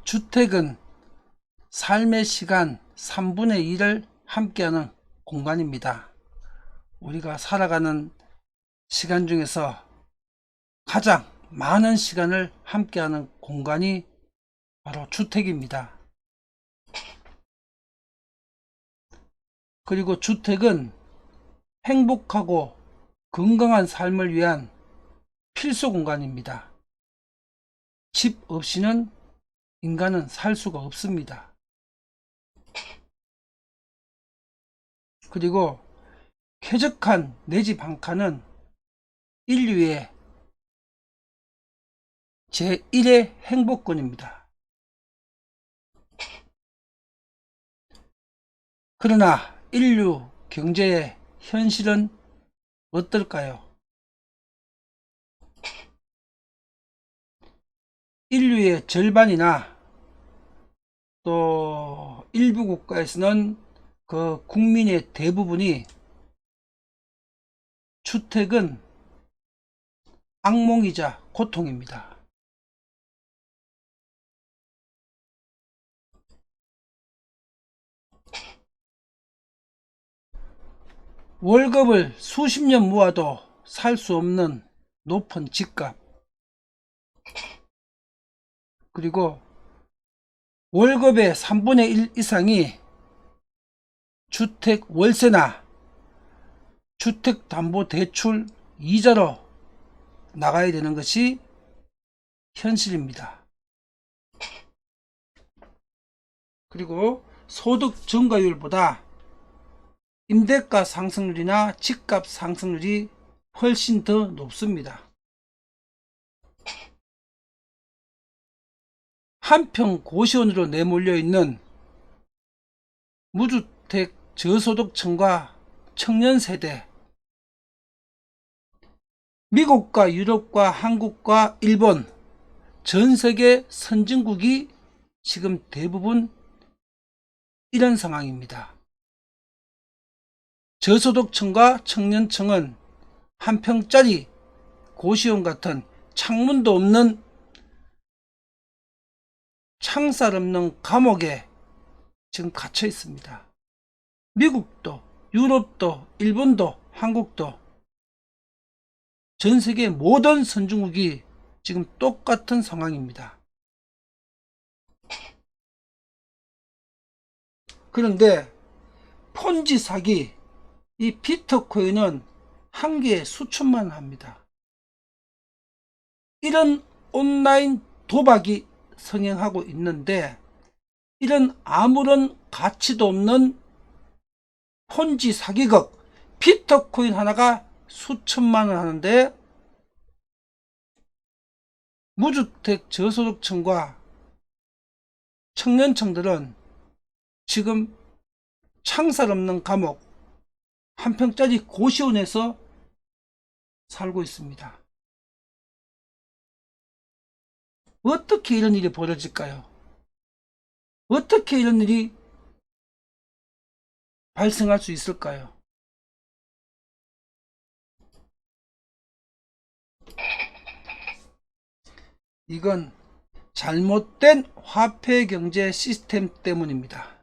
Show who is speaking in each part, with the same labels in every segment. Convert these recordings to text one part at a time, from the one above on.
Speaker 1: 주택은 삶의 시간 3분의 1을 함께하는 공간입니다. 우리가 살아가는 시간 중에서 가장 많은 시간을 함께하는 공간이 바로 주택입니다. 그리고 주택은 행복하고 건강한 삶을 위한 필수 공간입니다. 집 없이는 인간은 살 수가 없습니다. 그리고 쾌적한 내 집 한 칸은 인류의 제1의 행복권입니다. 그러나 인류 경제의 현실은 어떨까요? 인류의 절반이나 또 일부 국가에서는 그 국민의 대부분이 주택은 악몽이자 고통입니다. 월급을 수십 년 모아도 살 수 없는 높은 집값, 그리고 월급의 3분의 1 이상이 주택 월세나 주택담보대출 이자로 나가야 되는 것이 현실입니다. 그리고 소득 증가율보다 임대가 상승률이나 집값 상승률이 훨씬 더 높습니다. 한평 고시원으로 내몰려 있는 무주택 저소득층과 청년세대, 미국과 유럽과 한국과 일본, 전세계 선진국이 지금 대부분 이런 상황입니다. 저소득층과 청년층은 한 평짜리 고시원 같은 창문도 없는 창살 없는 감옥에 지금 갇혀 있습니다. 미국도, 유럽도, 일본도, 한국도, 전 세계 모든 선진국이 지금 똑같은 상황입니다. 그런데 폰지 사기, 이 비트코인은 한 개에 수천만 원 합니다. 이런 온라인 도박이 성행하고 있는데, 이런 아무런 가치도 없는 폰지 사기극, 비트코인 하나가 수천만 원 하는데, 무주택 저소득층과 청년층들은 지금 창살 없는 감옥, 한 평짜리 고시원에서 살고 있습니다. 어떻게 이런 일이 벌어질까요? 어떻게 이런 일이 발생할 수 있을까요? 이건 잘못된 화폐경제 시스템 때문입니다.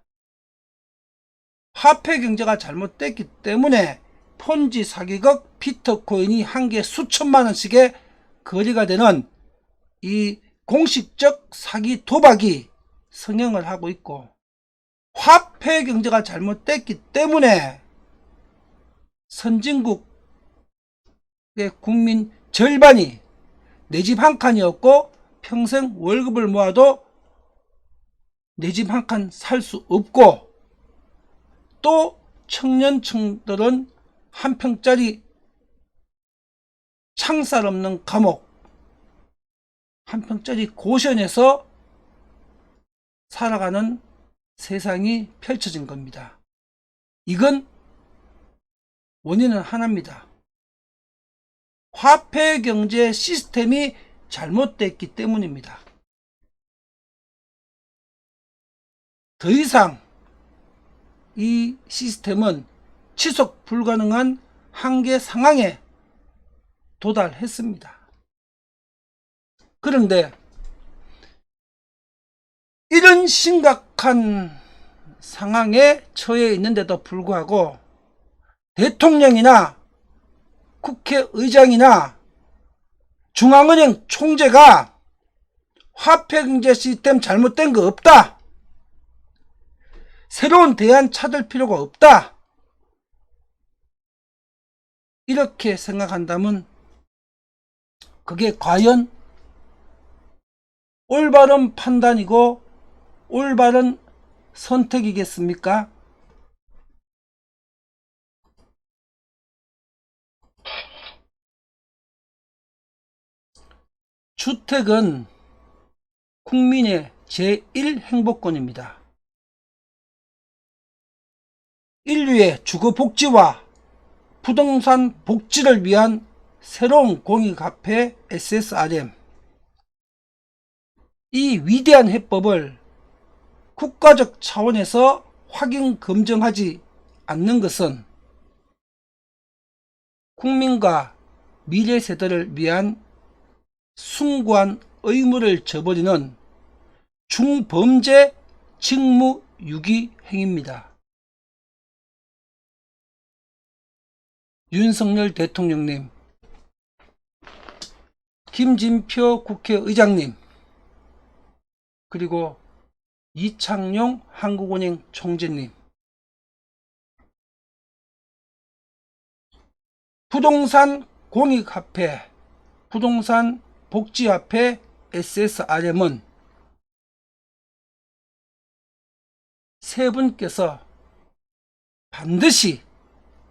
Speaker 1: 화폐경제가 잘못됐기 때문에 폰지 사기극 비트코인이 한 개 수천만 원씩의 거래가 되는 이 공식적 사기 도박이 성행을 하고 있고, 화폐경제가 잘못됐기 때문에 선진국의 국민 절반이 내 집 한 칸이었고, 평생 월급을 모아도 내 집 한 칸 살 수 없고, 또 청년층들은 한 평짜리 창살 없는 감옥, 한 평짜리 고시원에서 살아가는 세상이 펼쳐진 겁니다. 이건 원인은 하나입니다. 화폐경제 시스템이 잘못됐기 때문입니다. 더 이상 이 시스템은 지속 불가능한 한계 상황에 도달했습니다. 그런데 이런 심각한 상황에 처해 있는데도 불구하고 대통령이나 국회의장이나 중앙은행 총재가 화폐경제 시스템 잘못된 거 없다, 새로운 대안 찾을 필요가 없다, 이렇게 생각한다면 그게 과연 올바른 판단이고 올바른 선택이겠습니까? 주택은 국민의 제1행복권입니다. 인류의 주거복지와 부동산 복지를 위한 새로운 공익화폐 SSRM, 이 위대한 해법을 국가적 차원에서 확인 검증하지 않는 것은 국민과 미래 세대를 위한 숭고한 의무를 저버리는 중범죄 직무유기 행위입니다. 윤석열 대통령님, 김진표 국회의장님, 그리고 이창용 한국은행 총재님, 부동산 공익화폐, 부동산 복지화폐 SSRM은 세 분께서 반드시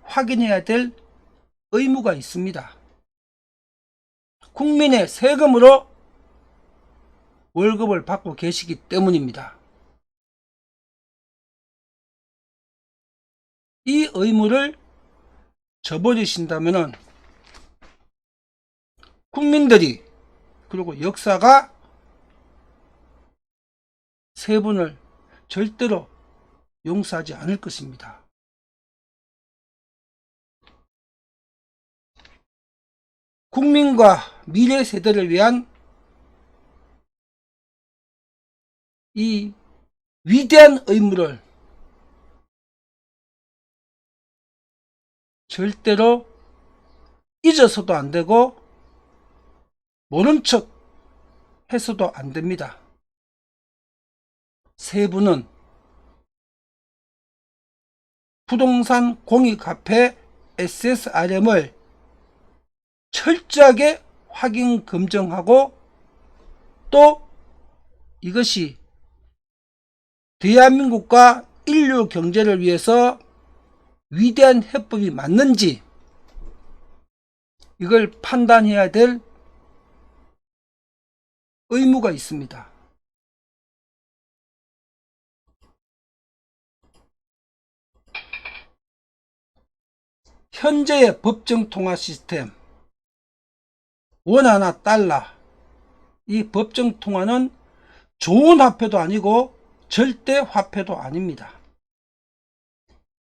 Speaker 1: 확인해야 될 의무가 있습니다. 국민의 세금으로 월급을 받고 계시기 때문입니다. 이 의무를 저버리신다면 국민들이, 그리고 역사가 세 분을 절대로 용서하지 않을 것입니다. 국민과 미래 세대를 위한 이 위대한 의무를 절대로 잊어서도 안 되고 모른 척 해서도 안 됩니다. 세 분은 부동산 공익화폐 SSRM을 철저하게 확인 검증하고, 또 이것이 대한민국과 인류 경제를 위해서 위대한 해법이 맞는지 이걸 판단해야 될 의무가 있습니다. 현재의 법정 통화 시스템, 원화나 달러, 이 법정 통화는 좋은 화폐도 아니고 절대 화폐도 아닙니다.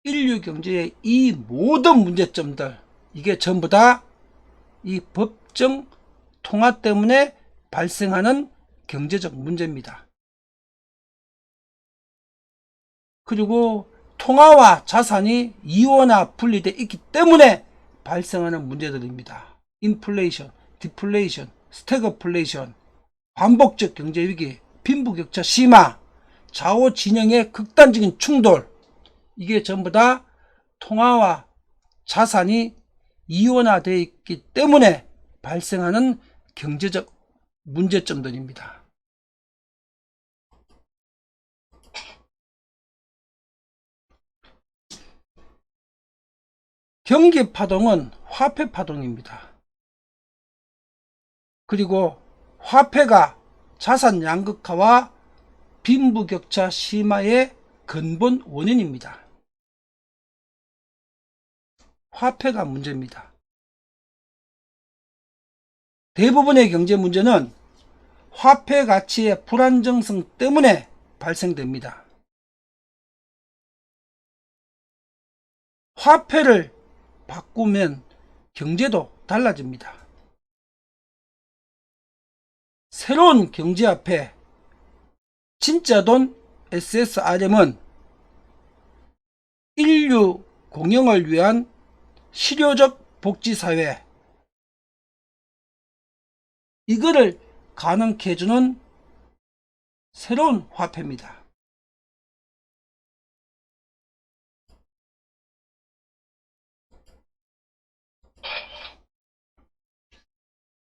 Speaker 1: 인류 경제의 이 모든 문제점들, 이게 전부 다 이 법정 통화 때문에 발생하는 경제적 문제입니다. 그리고 통화와 자산이 이원화 분리되어 있기 때문에 발생하는 문제들입니다. 인플레이션, 디플레이션, 스태그플레이션, 반복적 경제위기, 빈부격차 심화, 좌우 진영의 극단적인 충돌, 이게 전부 다 통화와 자산이 이원화되어 있기 때문에 발생하는 경제적 문제점들입니다. 경기 파동은 화폐 파동입니다. 그리고 화폐가 자산 양극화와 빈부격차 심화의 근본 원인입니다. 화폐가 문제입니다. 대부분의 경제 문제는 화폐 가치의 불안정성 때문에 발생됩니다. 화폐를 바꾸면 경제도 달라집니다. 새로운 경제화폐, 진짜 돈 SSRM은 인류 공영을 위한 실효적 복지사회, 이거를 가능케 해주는 새로운 화폐입니다.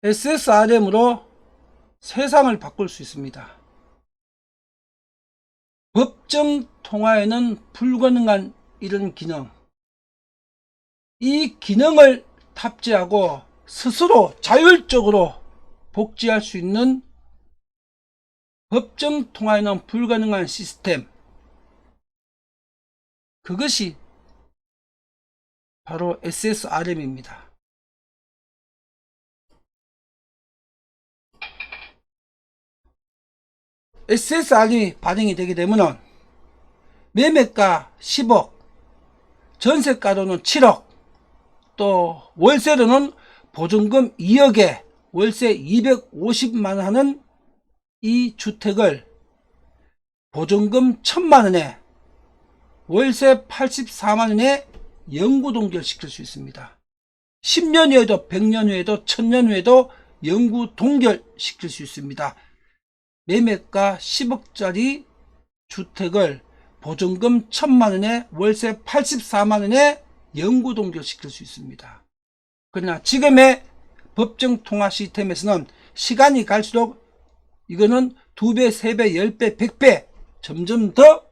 Speaker 1: SSRM으로 세상을 바꿀 수 있습니다. 법정 통화에는 불가능한 이런 기능, 이 기능을 탑재하고 스스로 자율적으로 복지할 수 있는 법정 통화에는 불가능한 시스템, 그것이 바로 SSRM입니다. SSRM이 발행이 되게 되면 매매가 10억, 전세가로는 7억, 또 월세로는 보증금 2억에 월세 250만원 하는 이 주택을 보증금 1000만원에 월세 84만원에 영구 동결시킬 수 있습니다. 10년 후에도 100년 후에도 1000년 후에도 영구 동결시킬 수 있습니다. 매매가 10억짜리 주택을 보증금 1000만원에 월세 84만원에 영구 동결시킬 수 있습니다. 그러나 지금의 법정 통화 시스템에서는 시간이 갈수록 이거는 2배, 3배, 10배, 100배 점점 더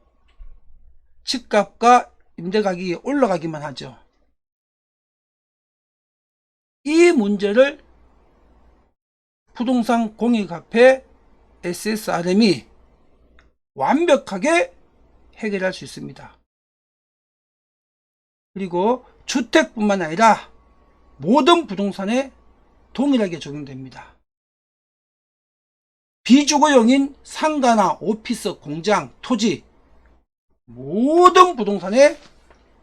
Speaker 1: 집값과 임대가격이 올라가기만 하죠. 이 문제를 부동산 공익화폐 SSRM이 완벽하게 해결할 수 있습니다. 그리고 주택뿐만 아니라 모든 부동산에 동일하게 적용됩니다. 비주거용인 상가나 오피스, 공장, 토지, 모든 부동산에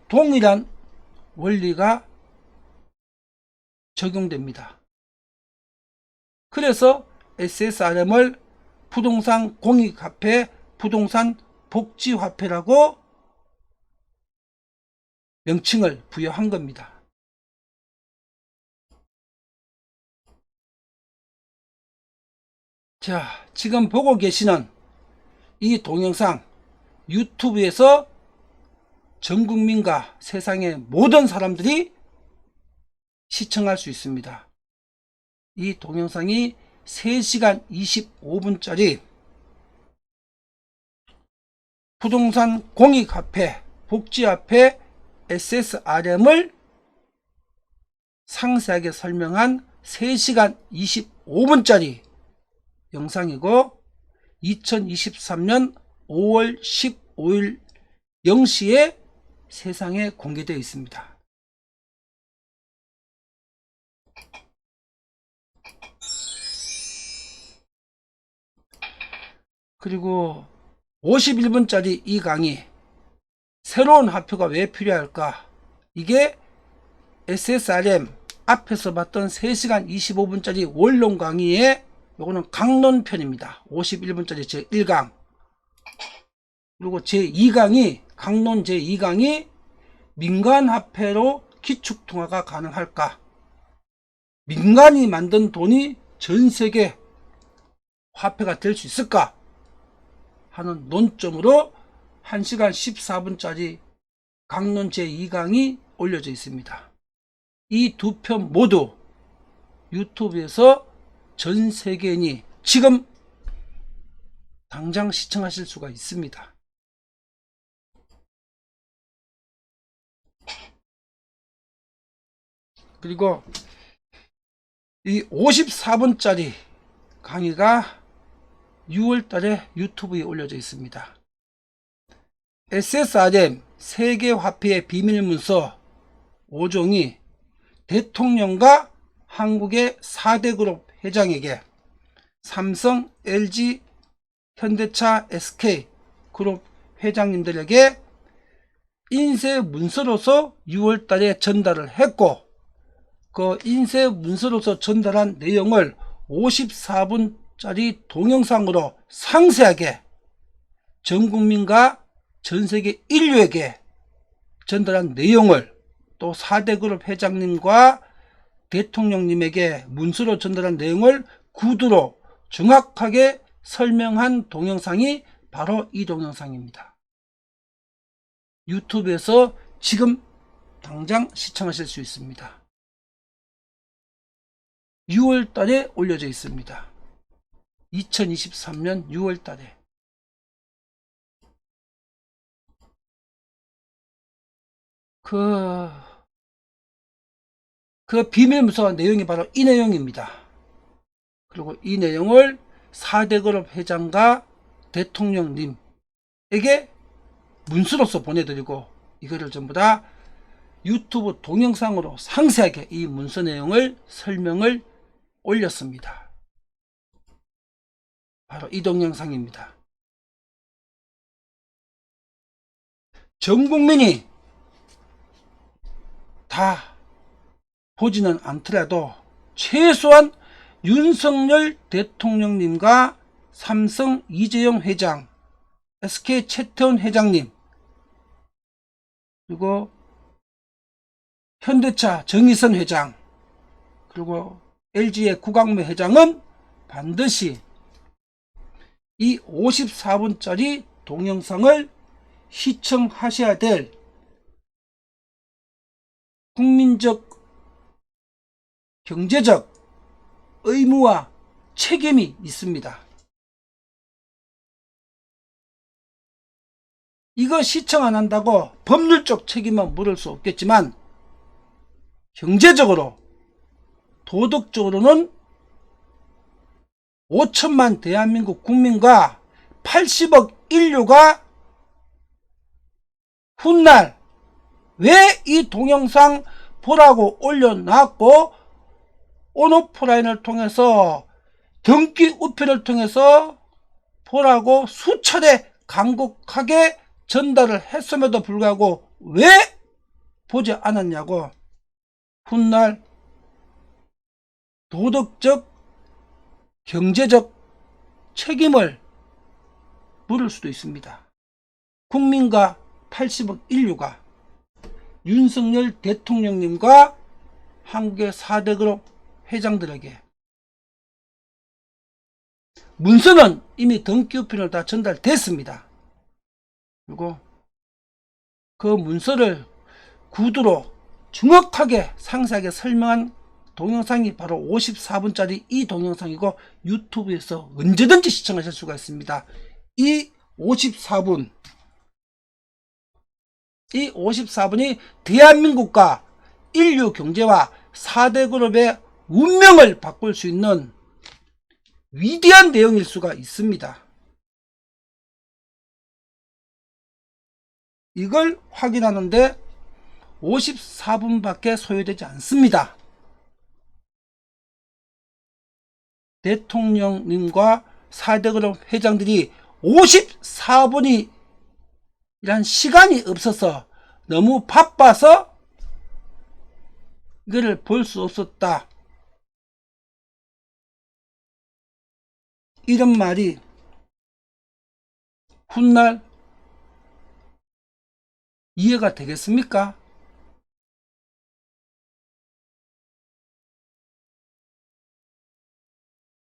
Speaker 1: 동일한 원리가 적용됩니다. 그래서 SSRM을 부동산 공익화폐, 부동산 복지화폐라고 명칭을 부여한 겁니다. 자, 지금 보고 계시는 이 동영상 유튜브에서 전 국민과 세상의 모든 사람들이 시청할 수 있습니다. 이 동영상이 3시간 25분짜리 부동산 공익화폐, 복지화폐 SSRM을 상세하게 설명한 3시간 25분짜리 영상이고 2023년 5월 15일 0시에 세상에 공개되어 있습니다. 그리고 51분짜리 이 강의, 새로운 화폐가 왜 필요할까? 이게 SSRM 앞에서 봤던 3시간 25분짜리 원론 강의의 요거는 강론편입니다. 51분짜리 제1강. 그리고 제2강이, 강론 제2강이 민간화폐로 기축통화가 가능할까? 민간이 만든 돈이 전세계 화폐가 될 수 있을까? 하는 논점으로 1시간 14분짜리 강론 제2강이 올려져 있습니다. 이 두 편 모두 유튜브에서 전 세계인이 지금 당장 시청하실 수가 있습니다. 그리고 이 54분짜리 강의가 6월 달에 유튜브에 올려져 있습니다. SSRM 세계화폐의 비밀문서 5종이 대통령과 한국의 4대 그룹 회장에게 삼성, LG, 현대차, SK 그룹 회장님들에게 인쇄 문서로서 6월 달에 전달을 했고, 그 인쇄 문서로서 전달한 내용을 54분짜리 동영상으로 상세하게 전 국민과 전 세계 인류에게 전달한 내용을 또 4대 그룹 회장님과 대통령님에게 문서로 전달한 내용을 구두로 정확하게 설명한 동영상이 바로 이 동영상입니다. 유튜브에서 지금 당장 시청하실 수 있습니다. 6월 달에 올려져 있습니다. 2023년 6월 달에. 그 비밀문서 내용이 바로 이 내용입니다. 그리고 이 내용을 4대 그룹 회장과 대통령님에게 문서로서 보내드리고 이거를 전부 다 유튜브 동영상으로 상세하게 이 문서 내용을 설명을 올렸습니다. 바로 이 동영상입니다. 전 국민이 다 보지는 않더라도 최소한 윤석열 대통령님과 삼성 이재용 회장, SK 최태원 회장님, 그리고 현대차 정의선 회장, 그리고 LG의 구광모 회장은 반드시 이 54분짜리 동영상을 시청하셔야 될 국민적, 경제적 의무와 책임이 있습니다. 이거 시청 안 한다고 법률적 책임은 물을 수 없겠지만 경제적으로, 도덕적으로는 5천만 대한민국 국민과 80억 인류가 훗날 왜 이 동영상 보라고 올려놨고 온오프라인을 통해서 등기 우편을 통해서 보라고 수차례 간곡하게 전달을 했음에도 불구하고 왜 보지 않았냐고 훗날 도덕적, 경제적 책임을 물을 수도 있습니다. 국민과 80억 인류가 윤석열 대통령님과 한국의 4대 그룹 회장들에게 문서는 이미 등기 우편으로 다 전달됐습니다. 그리고 그 문서를 구두로 정확하게 상세하게 설명한 동영상이 바로 54분짜리 이 동영상이고 유튜브에서 언제든지 시청하실 수가 있습니다. 이 54분이 대한민국과 인류 경제와 4대 그룹의 운명을 바꿀 수 있는 위대한 내용일 수가 있습니다. 이걸 확인하는데 54분밖에 소요되지 않습니다. 대통령님과 4대 그룹 회장들이 54분이 이란 시간이 없어서 너무 바빠서 이거를 볼 수 없었다, 이런 말이 훗날 이해가 되겠습니까?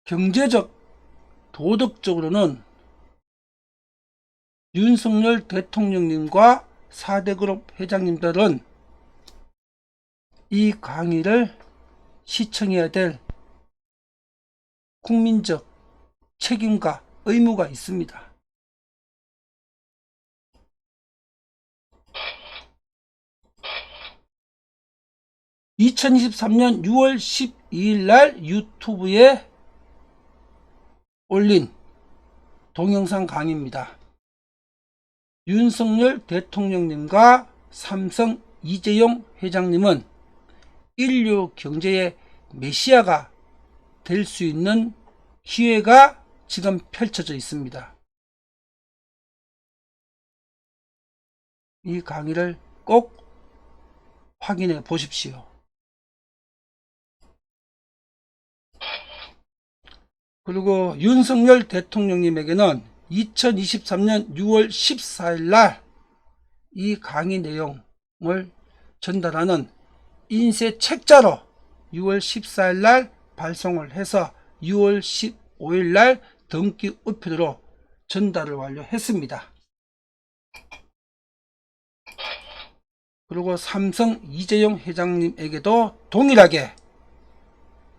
Speaker 1: 경제적, 도덕적으로는 윤석열 대통령님과 4대 그룹 회장님들은 이 강의를 시청해야 될 국민적 책임과 의무가 있습니다. (2023년 6월 12일) 날 유튜브에 올린 동영상 강의입니다. 윤석열 대통령님과 삼성 이재용 회장님은 인류 경제의 메시아가 될 수 있는 기회가 지금 펼쳐져 있습니다. 이 강의를 꼭 확인해 보십시오. 그리고 윤석열 대통령님에게는 2023년 6월 14일 날 이 강의 내용을 전달하는 인쇄 책자로 6월 14일 날 발송을 해서 6월 15일 날 등기 우편으로 전달을 완료했습니다. 그리고 삼성 이재용 회장님에게도 동일하게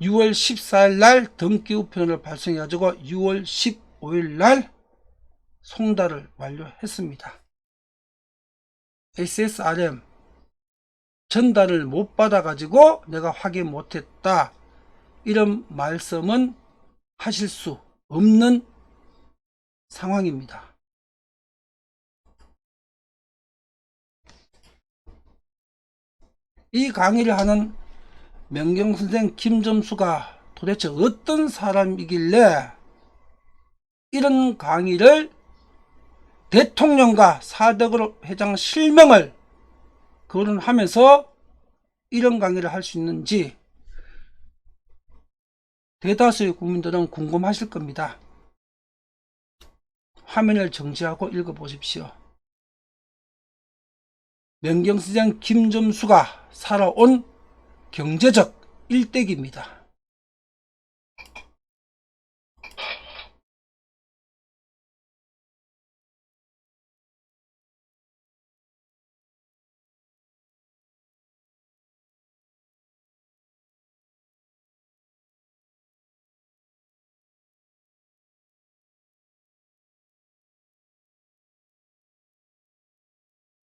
Speaker 1: 6월 14일 날 등기 우편을 발송해 가지고 6월 15일 날 송달을 완료했습니다. SSRM 전달을 못 받아 가지고 내가 확인 못했다, 이런 말씀은 하실 수 없는 상황입니다. 이 강의를 하는 명경선생 김점수가 도대체 어떤 사람이길래 이런 강의를 대통령과 사대그룹 회장 실명을 거론하면서 이런 강의를 할 수 있는지 대다수의 국민들은 궁금하실 겁니다. 화면을 정지하고 읽어보십시오. 명경선생 김점수가 살아온 경제적 일대기입니다.